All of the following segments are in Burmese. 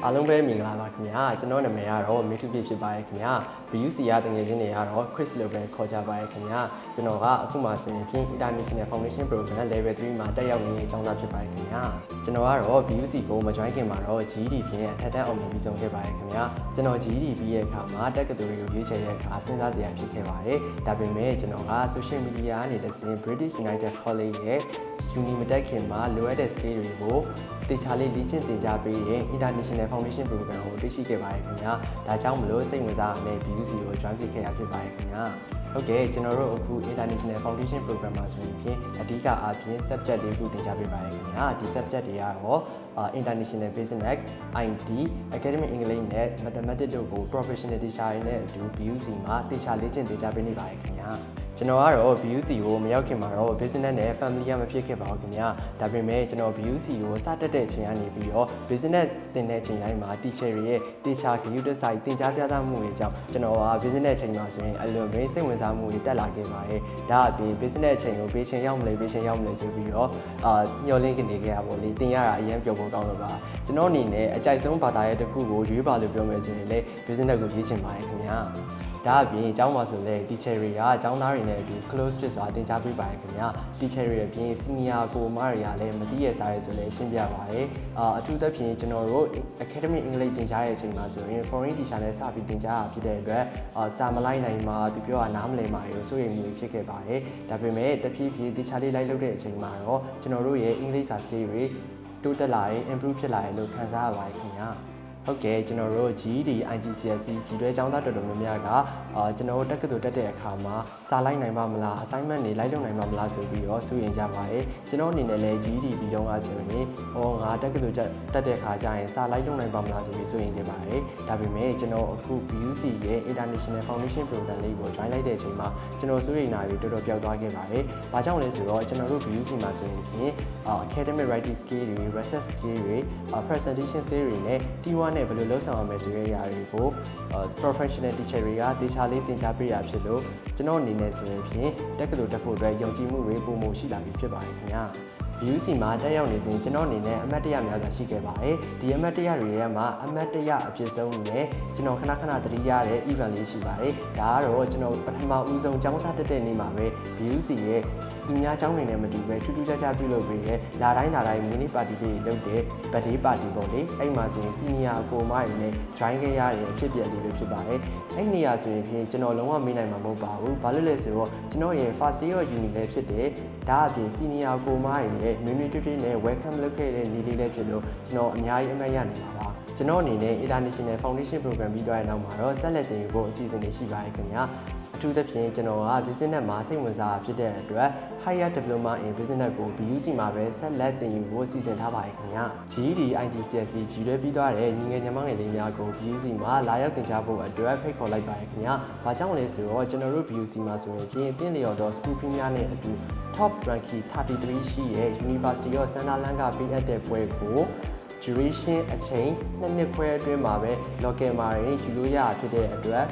အားလုံးပဲမင်္ဂလာပါခင်ဗျာကျွန်တော်နာမည်ကတော့မေထုပြဖြစ်ပါရဲ့ခင်ဗျာ BUC ရတငယ်ချင်းတွေကတော့ Chris လို့ပဲခေါ်ကြပါရဲ့ခင်ဗျာကျွန်တော်ကအခုမှဆိုရင်ဖြင့် International Foundation Program Level 3မှာတက်ရောက်နေတဲ့အကြောင်းသားဖြစ်ပါရဲ့ခင်ဗျာကျွန်တော်ကတော့ BUC ကိုမ join ခင်မှာတော့ GED ဖြင့်အထက်တန်းအောင်မြင်ပြီးဆုံးခဲ့ပါရဲ့ခင်ဗျာကျွန်တော် GED ပြီးရဲ့အခါမှာတက္ကသိုလ်တွေကိုရွေးချယ်တဲ့အခါစဉ်းစားစရာဖြစ်ခဲ့ပါတယ်ဒါပေမဲ့ကျွန်တော်က social media ကနေတဆင့် British United College ရဲ့ Uni မတက်ခင်မှာလိုအပ်တဲ့ skill တွေကိုတေချာလေးလေ့ကျင့်သင်ကြားပေးရင် International Foundation Program ကိုသိရှိခဲ့ပါရဲ့ခင်ဗျာဒါကြောင့်မလို့စိတ်ဝင်စားတဲ့ BUC ကို join ဖြစ်ခဲ့ရဖြစ်ပါရဲ့ခင်ဗျာဟုတ်ကဲ့ကျွန်တော်တို့အခု International Foundation Program မှာဆိုရင်ဖြင့်အဓိကအားဖြင့် subject လေးခုသင်ကြားပေးပါရဲ့ခင်ဗျာဒီ subject တွေကတော့International Business, IT, Academic English နဲ့ Mathematics တို့ကို Professional Teacher တွေနဲ့အတူ BUC မှာတေချာလေ့ကျင့်သင်ကြားပေးနေပါရဲ့ခင်ဗျာကျွန်တော်ကတော့ BUC ကိုမရောက်ခင်မှာတော့ business နဲ့ family မဖြစ်ခဲ့ပါဘူးခင်ဗျာဒါပေမဲ့ကျွန်တော် BUC ကိုစတက်တဲ့အချိန်ကနေပြီးတော့ business သင်တဲ့အချိန်တိုင်းမှာ teacher တွေရဲ့ teacher group တစ်ဆိုင်သင်ကြားပြသမှုတွေကြောင့်ကျွန်တော်က business အချိန်မှာဆိုရင်အလွန်ပဲစိတ်ဝင်စားမှုတွေတက်လာခဲ့ပါတယ်ဒါအပြင် business အချိန်ကိုပေးချိန်ရောက်မလဲပေးချိန်ရောက်မလဲဆိုပြီးတော့ညှော်လင့်နေခဲ့ရပါလေသင်ရတာအရင်ပျော်ဖို့ကောင်းတော့ပါကျွန်တော်အနေနဲ့အကြိုက်ဆုံးဘာသာရဲ့တစ်ခုကိုရွေးပါလို့ပြောမယ်ဆိုရင်လေ business ကိုရွေးချင်ပါတယ်ခင်ဗျာဒါအပြင်အကြောင်းပါဆိုလဲ teacher တွေကအကြောင်းသားတွေနဲ့အတူ close ဖြစ်စွာသင်ကြားပေးပါရခင်ဗျာ teacher တွေအပြင် senior ကိုမတွေကလည်းမသိရစားရဲဆိုလဲရှင်းပြပါတယ်အထူးသဖြင့်ကျွန်တော်တို့ academic English သင်ကြားတဲ့အချိန်မှာဆိုရင် foreign teacher နဲ့စပြီးသင်ကြားရဖြစ်တဲ့အတွက်စာမလိုက်နိုင်မှာသူပြောတာနားမလည်မှာရောစိုးရိမ်မှုဖြစ်ခဲ့ပါတယ်ဒါပေမဲ့တဖြည်းဖြည်း teacher လေးလိုက်လုပ်တဲ့အချိန်မှာတော့ကျွန်တော်တို့ရဲ့ English စာစကားတွေတိုးတက်လာရင် improve ဖြစ်လာရင်လို့ခံစားရပါတယ်ခင်ဗျာဟုတ်ကဲ့ကျွန်တော်တို့ GED IGCSE ကြီးတွဲကျောင်းသားတော်တော်များများကကျွန်တော်တို့တက္ကသိုလ်တက်တဲ့အခါမှာစာလိုက်နိုင်ပါမလား assignment တွေလိုက်လုပ်နိုင်ပါမလားဆိုပြီးတော့စိုးရိမ်ကြပါတယ်ကျွန်တော်အနေနဲ့လည်း GED ပြီးတော့ဆိုရင်ငါတက္ကသိုလ်တက်တဲ့အခါကျရင်စာလိုက်လုပ်နိုင်ပါမလားဆိုပြီးစိုးရိမ်နေပါတယ်ဒါပေမဲ့ကျွန်တော်အခု BUC ရဲ့ International Foundation Program လေးကို join လိုက်တဲ့အချိန်မှာကျွန်တော်စိုးရိမ်တာတွေတော်တော်ပျောက်သွားခဲ့ပါတယ်ဘာကြောင့်လဲဆိုတော့ကျွန်တော်တို့ BUC မှာဆိုရင်ဖြင့် academic writing skill တွေ research skill တွေ presentation skill တွေနဲ့ T1 နဲ့ဘယ်လိုလုပ်ဆောင်ရမလဲဆိုတဲ့ຢာတွေကို professional teacher တွေကတေချာလေးသင်ကြားပေးရဖြစ်လို့ကျွန်တော်အနေနဲ့ဆိုရင်ဖြင့်တက္ကသိုလ်တက်ဖို့အတွက်ယုံကြည်မှုတွေပုံမှုရှိလာပြီဖြစ်ပါတယ်ခင်ဗျာ BUC မှာတက်ရောက်နေစဉ်ကျွန်တော်အနေနဲ့အမှတ်တရများစွာရှိခဲ့ပါတယ်ဒီအမှတ်တရတွေထဲမှာအမှတ်တရအဖြစ်ဆုံးနဲ့ကျွန်တော်ခဏခဏသတိရတဲ့ event လေးရှိပါတယ်ဒါကတော့ကျွန်တော်ပထမဦးဆုံးကျောင်းသားတက်တဲ့နေ့မှာပဲ BUC ရဲ့သူများကျောင်းတွေနဲ့မတူပဲထူးထူးခြားခြားပြုလုပ်ပေးတဲ့လာတိုင်း mini party တွေလုပ်တဲ့ birthday party ပေါ့လေအဲ့မှာဆိုရင် senior အကိုမတွေနဲ့ join ခဲ့ရတဲ့အဖြစ်အပျက်လေးပဲဖြစ်ပါတယ်အဲ့နေရာဆိုရင်ဖြင့်ကျွန်တော်လုံးဝမေးနိုင်မှာမဟုတ်ပါဘူးဘာလို့လဲဆိုတော့ကျွန်တော်ရဲ့ first day of uni လည်းဖြစ်တယ်ဒါအပြင် senior အကိုမတွေနဲ့မြွေမြွေတွေ့တွေ့နဲ့ welcome လုပ်ခဲ့တဲ့နေ့လေးလည်းဖြစ်လို့ကျွန်တော်အများကြီးအမှတ်ရနေပါပါကျွန်တော်အနေနဲ့ International Foundation Program ပြီးသွားတဲ့နောက်မှာတော့ဆက်လက်သင်ယူဖို့အစီအစဉ်တွေရှိပါတယ်ခင်ဗျာအထူးသဖြင့်ကျွန်တော်က business မှာစိတ်ဝင်စားဖြစ်တဲ့အတွက် higher diploma in business ကို BUC မှာပဲဆက်လက်သင်ယူဖို့စီစဉ်ထားပါတယ်ခင်ဗျာ GED IGCSE ကြီးတွဲပြီးသွားတဲ့ညီငယ်ညီမငယ်လေးများကို BUC မှာလာရောက်သင်ကြားဖို့အတွက်ဖိတ်ခေါ်လိုက်ပါတယ်ခင်ဗျာဘာကြောင့်လဲဆိုတော့ကျွန်တော်တို့ BUC မှာဆိုရင်ပြင်အသင်းလျော်သော school premier နဲ့အတူ top ranking 33ရှိရဲ့ University of Sunderland ကပေးအပ်တဲ့ပွဲကို duration အချိန်2နှစ်ခွဲအတွင်းမှာပဲ local မှာယူလို့ရဖြစ်တဲ့အတွက်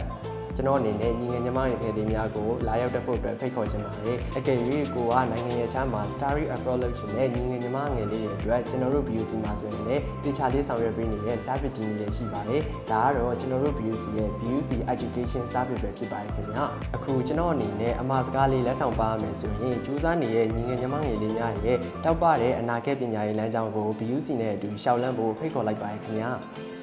ကျွန်တော်အနေနဲ့ညီငယ်ညီမငယ်လေးများကိုလာရောက်တက်ဖို့အတွက်ဖိတ်ခေါ်ချင်ပါတယ်။အကယ်၍ကိုကနိုင်ငံရဲ့ချမ်းမှာ Starry Approach လုပ်ချင်တဲ့ညီငယ်ညီမငယ်လေးတွေအတွက်ကျွန်တော်တို့ BUC မှာဆိုရင်လည်းတေချာလေးဆောင်ရွက်ပေးနေတဲ့ service team တွေရှိပါတယ်။ဒါကတော့ကျွန်တော်တို့ BUC ရဲ့ BUC Education Service ပဲဖြစ်ပါတယ်ခင်ဗျာ။အခုကျွန်တော်အနေနဲ့အမှားစကားလေးလက်ဆောင်ပါရမယ်ဆိုရင်ကျူးစားနေတဲ့ညီငယ်ညီမငယ်လေးများရဲ့တောက်ပတဲ့အနာဂတ်ပညာရေးလမ်းကြောင်းကို BUC နဲ့အတူရှောက်လန်းဖို့ဖိတ်ခေါ်လိုက်ပါတယ်ခင်ဗျာ။